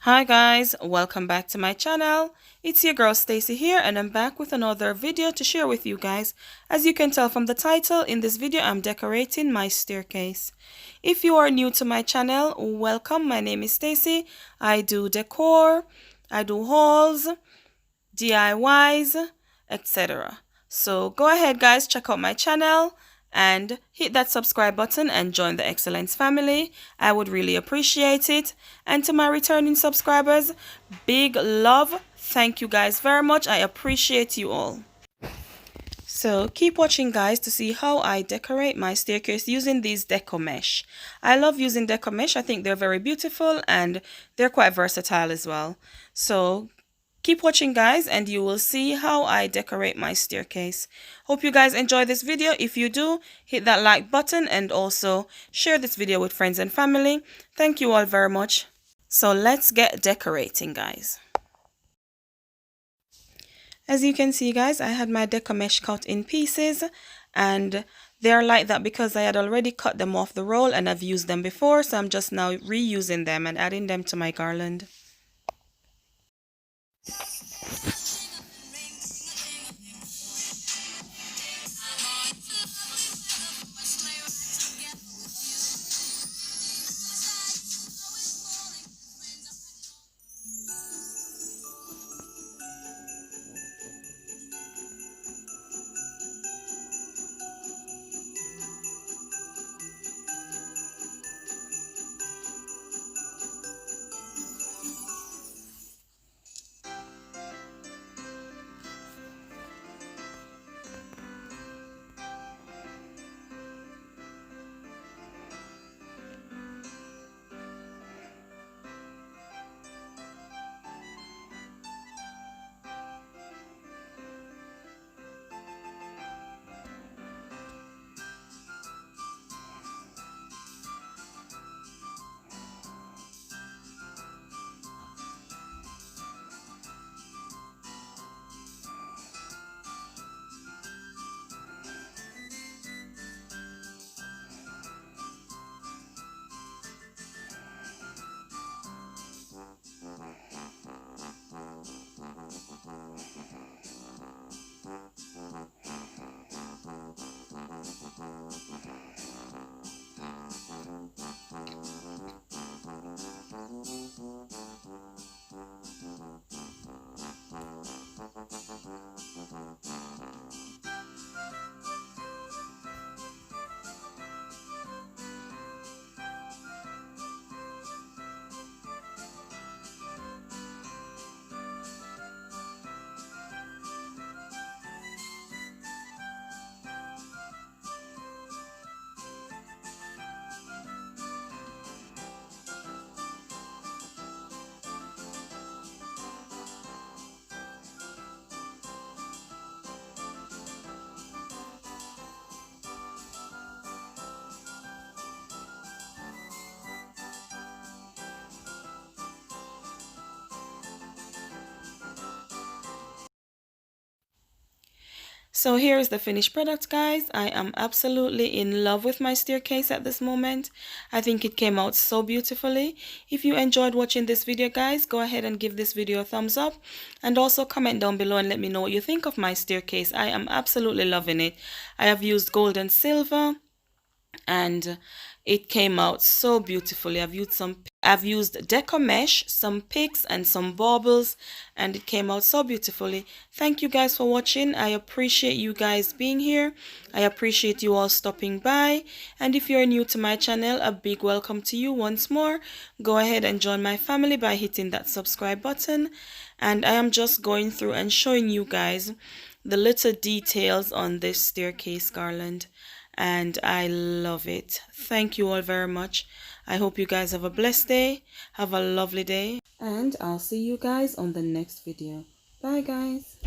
Hi guys, welcome back to my channel. It's your girl Stacy here and I'm back with another video to share with you guys. As you can tell from the title, in this video I'm decorating my staircase. If you are new to my channel, welcome. My name is Stacy. I do decor, I do hauls, DIYs, etc. So go ahead guys, check out my channel and hit that subscribe button and join the Xcellence family. I would really appreciate it. And to my returning subscribers, big love. Thank you guys very much. I appreciate you all. So keep watching guys to see how I decorate my staircase using these Deco mesh. I love using Deco mesh. I think they're very beautiful and they're quite versatile as well. So keep watching guys and you will see how I decorate my staircase. Hope you guys enjoy this video. If you do, hit that like button and also share this video with friends and family. Thank you all very much. So let's get decorating guys. As you can see guys, I had my Deco mesh cut in pieces and they're like that because I had already cut them off the roll and I've used them before, so I'm just now reusing them and adding them to my garland. So here is the finished product guys. I am absolutely in love with my staircase at this moment. I think it came out so beautifully. If you enjoyed watching this video guys, go ahead and give this video a thumbs up and also comment down below and let me know what you think of my staircase. I am absolutely loving it. I have used gold and silver and it came out so beautifully. I've used Deco mesh, some picks and some baubles, and it came out so beautifully. Thank you guys for watching. I appreciate you guys being here. I appreciate you all stopping by, and if you're new to my channel, a big welcome to you once more. Go ahead and join my family by hitting that subscribe button, and I am just going through and showing you guys the little details on this staircase garland, and I love it. Thank you all very much. I hope you guys have a blessed day. Have a lovely day. And I'll see you guys on the next video. Bye guys.